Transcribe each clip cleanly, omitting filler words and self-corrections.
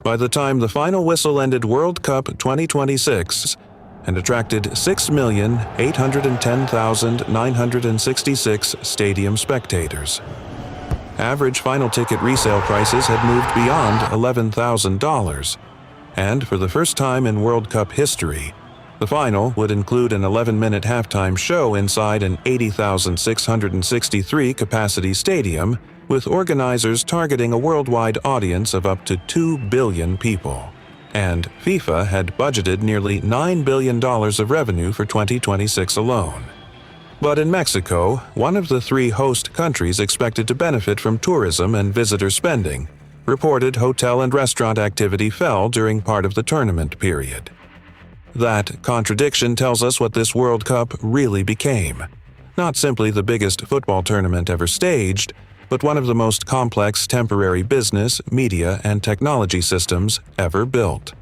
By the time the final whistle ended World Cup 2026 and attracted 6,810,966 stadium spectators. Average final ticket resale prices had moved beyond $11,000, and for the first time in World Cup history, the final would include an 11-minute halftime show inside an 80,663 capacity stadium, with organizers targeting a worldwide audience of up to 2 billion people. And FIFA had budgeted nearly $9 billion of revenue for 2026 alone. But in Mexico, one of the three host countries expected to benefit from tourism and visitor spending, reported hotel and restaurant activity fell during part of the tournament period. That contradiction tells us what this World Cup really became. Not simply the biggest football tournament ever staged, but one of the most complex temporary business, media, and technology systems ever built.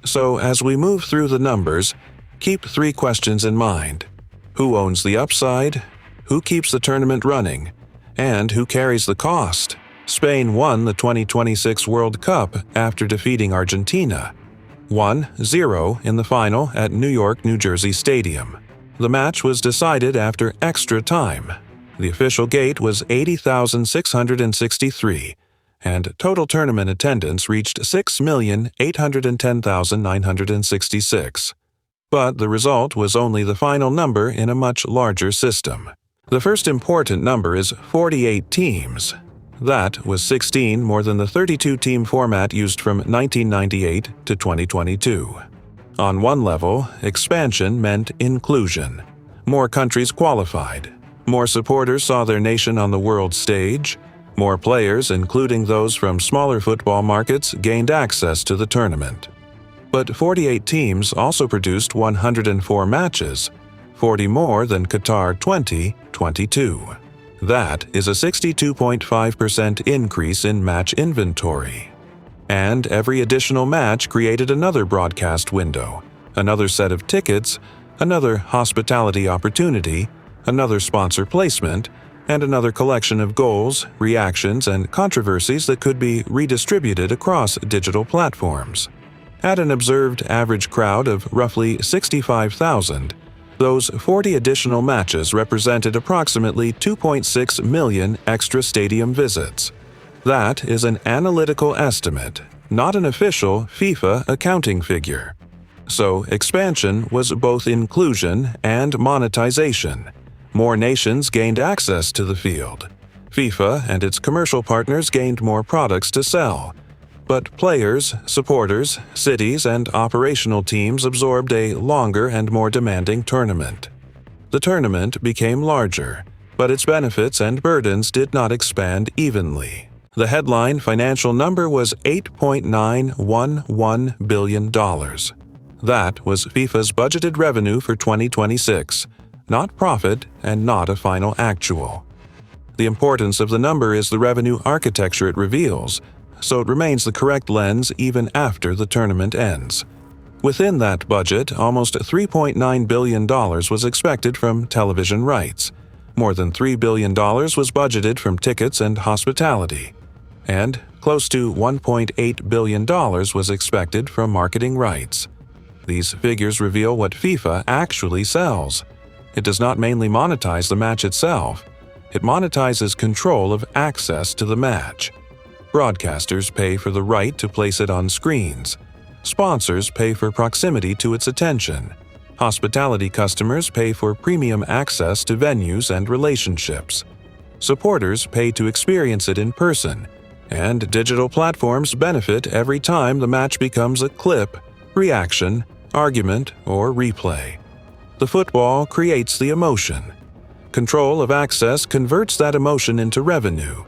So as we move through the numbers, keep three questions in mind. Who owns the upside? Who keeps the tournament running? And who carries the cost? Spain won the 2026 World Cup after defeating Argentina 1-0 in the final at New York, New Jersey Stadium. The match was decided after extra time. The official gate was 80,663, and total tournament attendance reached 6,810,966. But the result was only the final number in a much larger system. The first important number is 48 teams. That was 16 more than the 32-team format used from 1998 to 2022. On one level, expansion meant inclusion. More countries qualified. More supporters saw their nation on the world stage. More players, including those from smaller football markets, gained access to the tournament. But 48 teams also produced 104 matches, 40 more than Qatar 2022. That is a 62.5% increase in match inventory. And every additional match created another broadcast window, another set of tickets, another hospitality opportunity, another sponsor placement, and another collection of goals, reactions, and controversies that could be redistributed across digital platforms. At an observed average crowd of roughly 65,000, those 40 additional matches represented approximately 2.6 million extra stadium visits. That is an analytical estimate, not an official FIFA accounting figure. So expansion was both inclusion and monetization. More nations gained access to the field. FIFA and its commercial partners gained more products to sell. But players, supporters, cities, and operational teams absorbed a longer and more demanding tournament. The tournament became larger, but its benefits and burdens did not expand evenly. The headline financial number was $8.911 billion. That was FIFA's budgeted revenue for 2026, not profit and not a final actual. The importance of the number is the revenue architecture it reveals, so it remains the correct lens even after the tournament ends. Within that budget, almost $3.9 billion was expected from television rights. More than $3 billion was budgeted from tickets and hospitality. And close to $1.8 billion was expected from marketing rights. These figures reveal what FIFA actually sells. It does not mainly monetize the match itself. It monetizes control of access to the match. Broadcasters pay for the right to place it on screens. Sponsors pay for proximity to its attention. Hospitality customers pay for premium access to venues and relationships. Supporters pay to experience it in person. And digital platforms benefit every time the match becomes a clip, reaction, argument, or replay. The football creates the emotion. Control of access converts that emotion into revenue.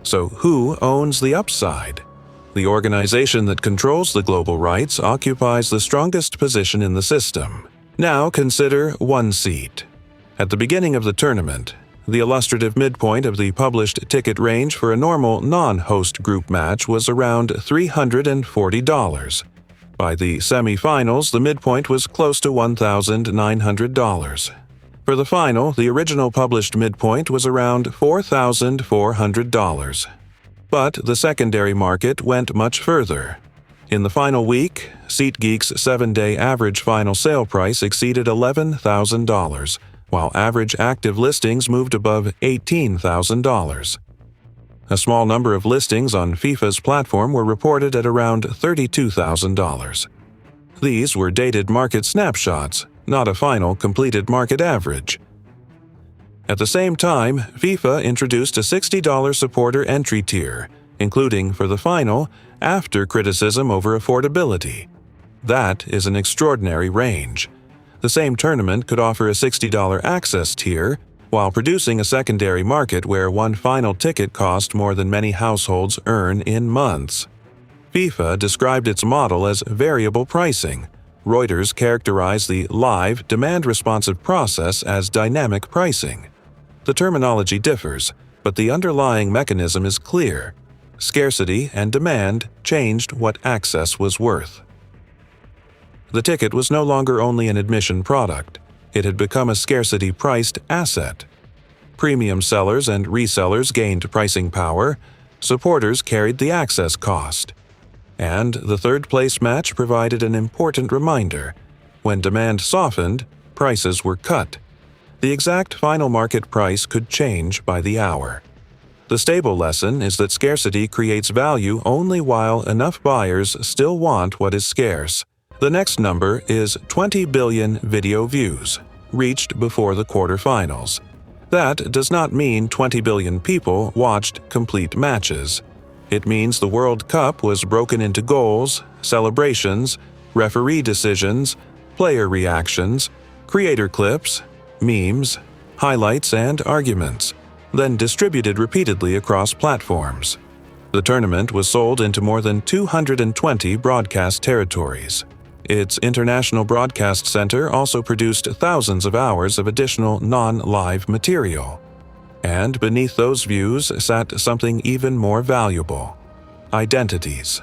So who owns the upside? The organization that controls the global rights occupies the strongest position in the system. Now consider one seat. At the beginning of the tournament, the illustrative midpoint of the published ticket range for a normal non-host group match was around $340. By the semi-finals, the midpoint was close to $1,900. For the final, the original published midpoint was around $4,400. But the secondary market went much further. In the final week, SeatGeek's 7-day average final sale price exceeded $11,000, while average active listings moved above $18,000. A small number of listings on FIFA's platform were reported at around $32,000. These were dated market snapshots, not a final completed market average. At the same time, FIFA introduced a $60 supporter entry tier, including for the final, after criticism over affordability. That is an extraordinary range. The same tournament could offer a $60 access tier, while producing a secondary market where one final ticket cost more than many households earn in months. FIFA described its model as variable pricing. Reuters characterized the live, demand-responsive process as dynamic pricing. The terminology differs, but the underlying mechanism is clear. Scarcity and demand changed what access was worth. The ticket was no longer only an admission product. It had become a scarcity-priced asset. Premium sellers and resellers gained pricing power. Supporters carried the access cost. And the third-place match provided an important reminder. When demand softened, prices were cut. The exact final market price could change by the hour. The stable lesson is that scarcity creates value only while enough buyers still want what is scarce. The next number is 20 billion video views, reached before the quarterfinals. That does not mean 20 billion people watched complete matches. It means the World Cup was broken into goals, celebrations, referee decisions, player reactions, creator clips, memes, highlights, and arguments, then distributed repeatedly across platforms. The tournament was sold into more than 220 broadcast territories. Its International Broadcast Center also produced thousands of hours of additional non-live material. And beneath those views sat something even more valuable: identities.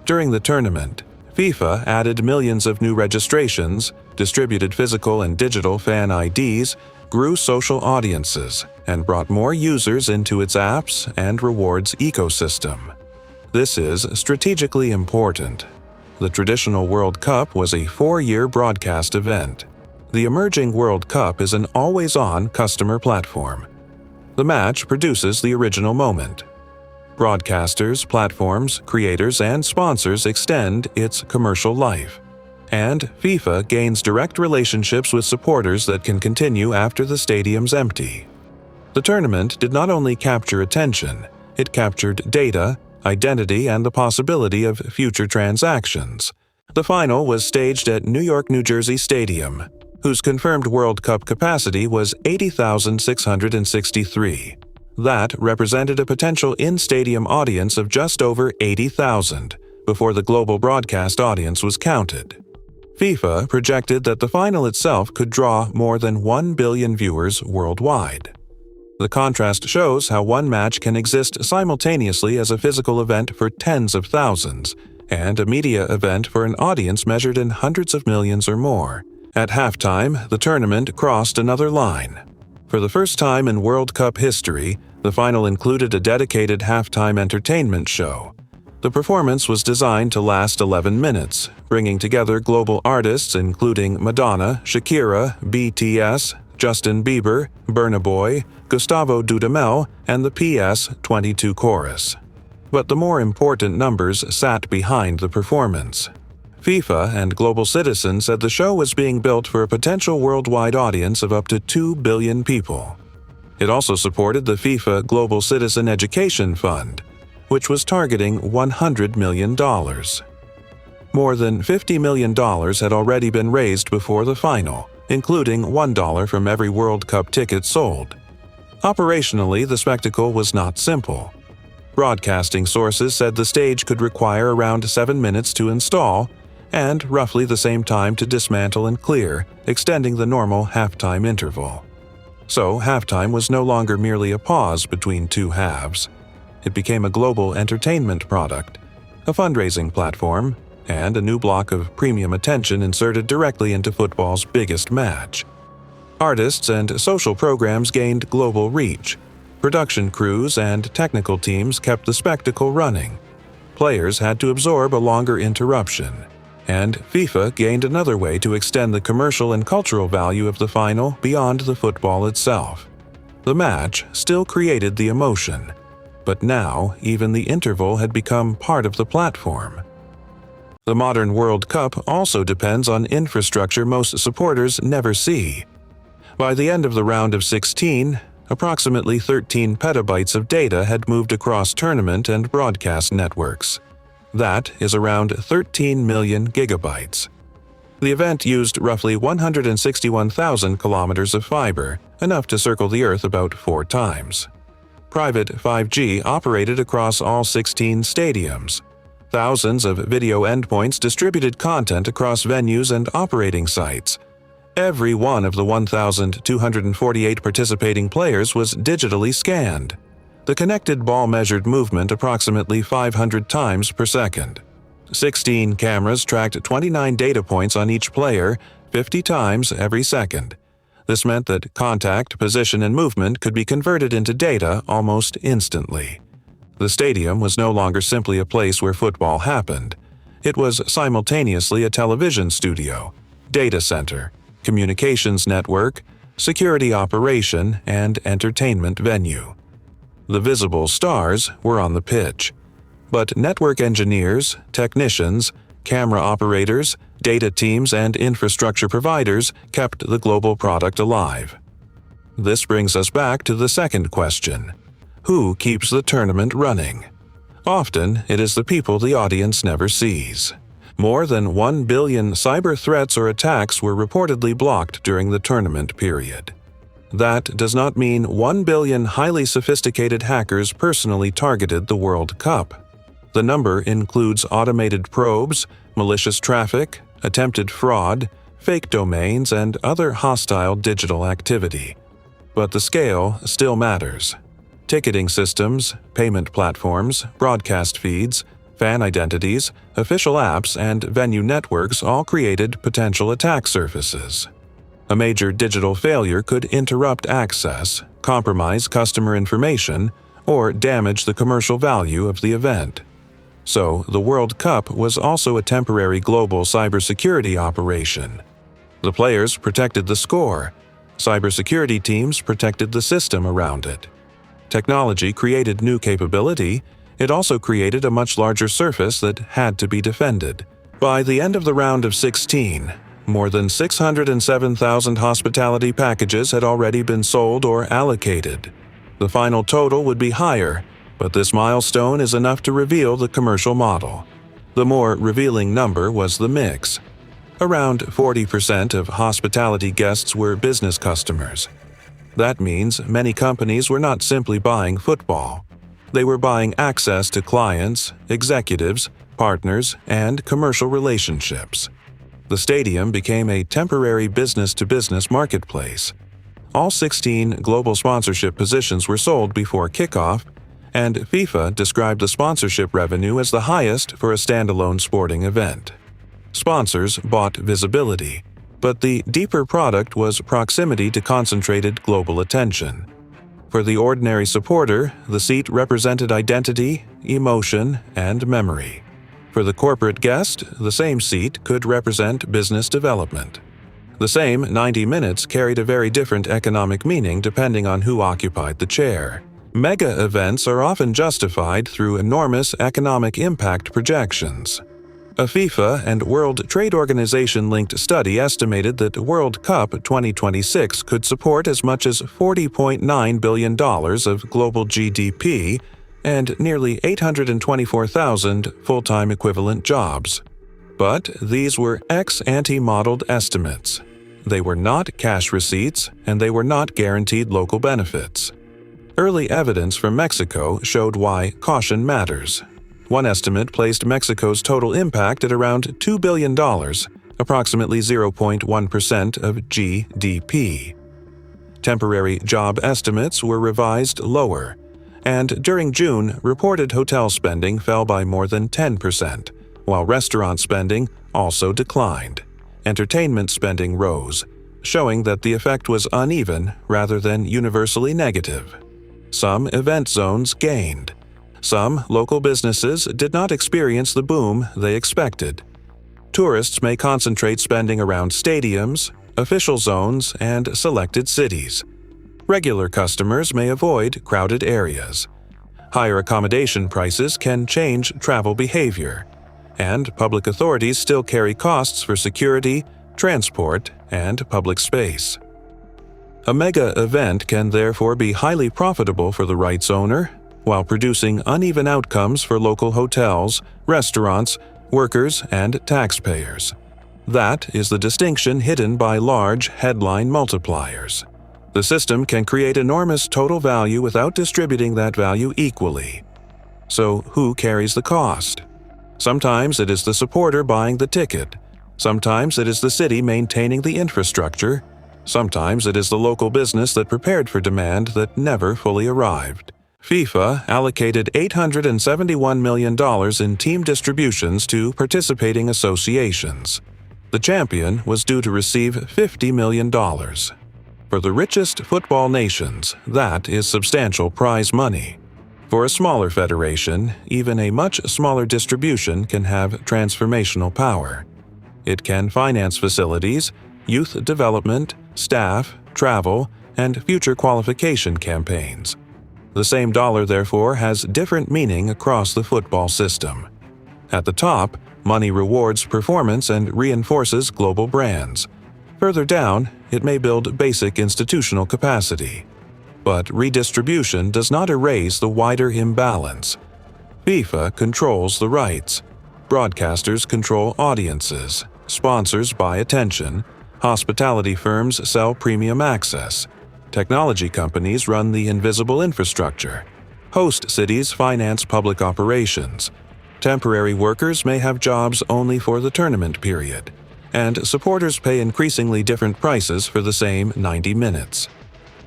During the tournament, FIFA added millions of new registrations, distributed physical and digital fan IDs, grew social audiences, and brought more users into its apps and rewards ecosystem. This is strategically important. The traditional World Cup was a 4-year broadcast event. The emerging World Cup is an always-on customer platform. The match produces the original moment. Broadcasters, platforms, creators, and sponsors extend its commercial life. And FIFA gains direct relationships with supporters that can continue after the stadium's empty. The tournament did not only capture attention, it captured data, identity, and the possibility of future transactions. The final was staged at New York, New Jersey Stadium, whose confirmed World Cup capacity was 80,663. That represented a potential in-stadium audience of just over 80,000 before the global broadcast audience was counted. FIFA projected that the final itself could draw more than 1 billion viewers worldwide. The contrast shows how one match can exist simultaneously as a physical event for tens of thousands and a media event for an audience measured in hundreds of millions or more. At halftime, the tournament crossed another line. For the first time in World Cup history, the final included a dedicated halftime entertainment show. The performance was designed to last 11 minutes, bringing together global artists including Madonna, Shakira, BTS, Justin Bieber, Burna Boy, Gustavo Dudamel, and the PS22 chorus. But the more important numbers sat behind the performance. FIFA and Global Citizen said the show was being built for a potential worldwide audience of up to 2 billion people. It also supported the FIFA Global Citizen Education Fund, which was targeting $100 million. More than $50 million had already been raised before the final, including $1 from every World Cup ticket sold. Operationally, the spectacle was not simple. Broadcasting sources said the stage could require around 7 minutes to install and roughly the same time to dismantle and clear, extending the normal halftime interval. So halftime was no longer merely a pause between two halves. It became a global entertainment product, a fundraising platform, and a new block of premium attention inserted directly into football's biggest match. Artists and social programs gained global reach. Production crews and technical teams kept the spectacle running. Players had to absorb a longer interruption, and FIFA gained another way to extend the commercial and cultural value of the final beyond the football itself. The match still created the emotion, but now even the interval had become part of the platform. The modern World Cup also depends on infrastructure most supporters never see. By the end of the round of 16, approximately 13 petabytes of data had moved across tournament and broadcast networks. That is around 13 million gigabytes. The event used roughly 161,000 kilometers of fiber, enough to circle the Earth about 4 times. Private 5G operated across all 16 stadiums. Thousands of video endpoints distributed content across venues and operating sites. Every one of the 1,248 participating players was digitally scanned. The connected ball measured movement approximately 500 times per second. 16 cameras tracked 29 data points on each player 50 times every second. This meant that contact, position, and movement could be converted into data almost instantly. The stadium was no longer simply a place where football happened. It was simultaneously a television studio, data center, communications network, security operation, and entertainment venue. The visible stars were on the pitch, but network engineers, technicians, camera operators, data teams, and infrastructure providers kept the global product alive. This brings us back to the second question: who keeps the tournament running? Often, it is the people the audience never sees. More than 1 billion cyber threats or attacks were reportedly blocked during the tournament period. That does not mean 1 billion highly sophisticated hackers personally targeted the World Cup. The number includes automated probes, malicious traffic, attempted fraud, fake domains, and other hostile digital activity. But the scale still matters. Ticketing systems, payment platforms, broadcast feeds, fan identities, official apps, and venue networks all created potential attack surfaces. A major digital failure could interrupt access, compromise customer information, or damage the commercial value of the event. So, the World Cup was also a temporary global cybersecurity operation. The players protected the score. Cybersecurity teams protected the system around it. Technology created new capability. It also created a much larger surface that had to be defended. By the end of the round of 16, more than 607,000 hospitality packages had already been sold or allocated. The final total would be higher, but this milestone is enough to reveal the commercial model. The more revealing number was the mix. Around 40% of hospitality guests were business customers. That means many companies were not simply buying football. They were buying access to clients, executives, partners, and commercial relationships. The stadium became a temporary business-to-business marketplace. All 16 global sponsorship positions were sold before kickoff, and FIFA described the sponsorship revenue as the highest for a standalone sporting event. Sponsors bought visibility, but the deeper product was proximity to concentrated global attention. For the ordinary supporter, the seat represented identity, emotion, and memory. For the corporate guest, the same seat could represent business development. The same 90 minutes carried a very different economic meaning depending on who occupied the chair. Mega events are often justified through enormous economic impact projections. A FIFA and World Trade Organization-linked study estimated that World Cup 2026 could support as much as $40.9 billion of global GDP and nearly 824,000 full-time equivalent jobs. But these were ex-ante modeled estimates. They were not cash receipts, and they were not guaranteed local benefits. Early evidence from Mexico showed why caution matters. One estimate placed Mexico's total impact at around $2 billion, approximately 0.1% of GDP. Temporary job estimates were revised lower, and during June, reported hotel spending fell by more than 10%, while restaurant spending also declined. Entertainment spending rose, showing that the effect was uneven rather than universally negative. Some event zones gained. Some local businesses did not experience the boom they expected. Tourists may concentrate spending around stadiums, official zones, and selected cities. Regular customers may avoid crowded areas. Higher accommodation prices can change travel behavior, and public authorities still carry costs for security, transport, and public space. A mega event can therefore be highly profitable for the rights owner, while producing uneven outcomes for local hotels, restaurants, workers, and taxpayers. That is the distinction hidden by large headline multipliers. The system can create enormous total value without distributing that value equally. So who carries the cost? Sometimes it is the supporter buying the ticket. Sometimes it is the city maintaining the infrastructure. Sometimes it is the local business that prepared for demand that never fully arrived. FIFA allocated $871 million in team distributions to participating associations. The champion was due to receive $50 million. For the richest football nations, that is substantial prize money. For a smaller federation, even a much smaller distribution can have transformational power. It can finance facilities, youth development, staff, travel, and future qualification campaigns. The same dollar, therefore, has different meaning across the football system. At the top, money rewards performance and reinforces global brands. Further down, it may build basic institutional capacity. But redistribution does not erase the wider imbalance. FIFA controls the rights. Broadcasters control audiences. Sponsors buy attention. Hospitality firms sell premium access. Technology companies run the invisible infrastructure. Host cities finance public operations. Temporary workers may have jobs only for the tournament period. And supporters pay increasingly different prices for the same 90 minutes.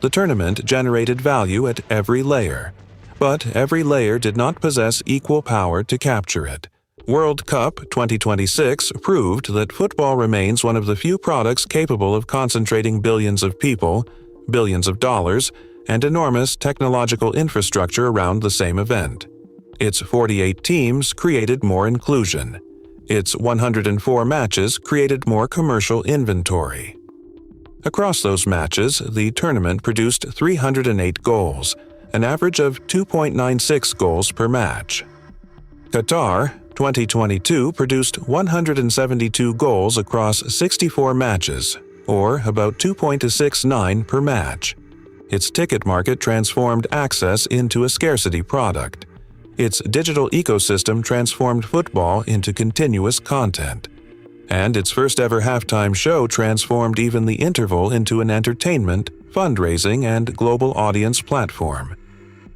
The tournament generated value at every layer, but every layer did not possess equal power to capture it. World Cup 2026 proved that football remains one of the few products capable of concentrating billions of people, billions of dollars, and enormous technological infrastructure around the same event. Its 48 teams created more inclusion. Its 104 matches created more commercial inventory. Across those matches, the tournament produced 308 goals, an average of 2.96 goals per match. Qatar 2022 produced 172 goals across 64 matches, or about 2.69 per match. Its ticket market transformed access into a scarcity product. Its digital ecosystem transformed football into continuous content. And its first-ever halftime show transformed even the interval into an entertainment, fundraising, and global audience platform.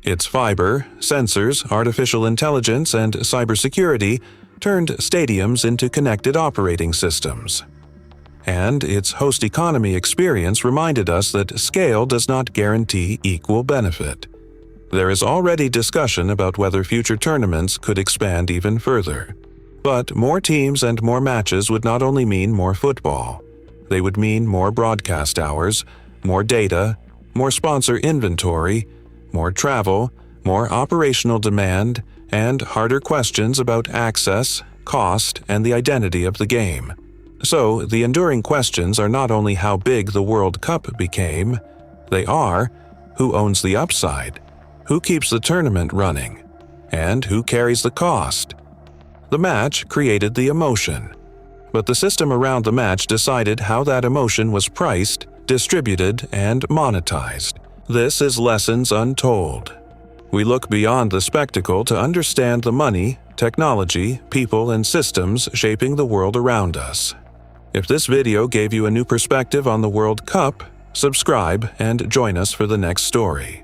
Its fiber, sensors, artificial intelligence, and cybersecurity turned stadiums into connected operating systems. And its host economy experience reminded us that scale does not guarantee equal benefit. There is already discussion about whether future tournaments could expand even further. But more teams and more matches would not only mean more football. They would mean more broadcast hours, more data, more sponsor inventory, more travel, more operational demand, and harder questions about access, cost, and the identity of the game. So, the enduring questions are not only how big the World Cup became, they are who owns the upside, who keeps the tournament running, and who carries the cost. The match created the emotion, but the system around the match decided how that emotion was priced, distributed, and monetized. This is Lessons Untold. We look beyond the spectacle to understand the money, technology, people, and systems shaping the world around us. If this video gave you a new perspective on the World Cup, subscribe and join us for the next story.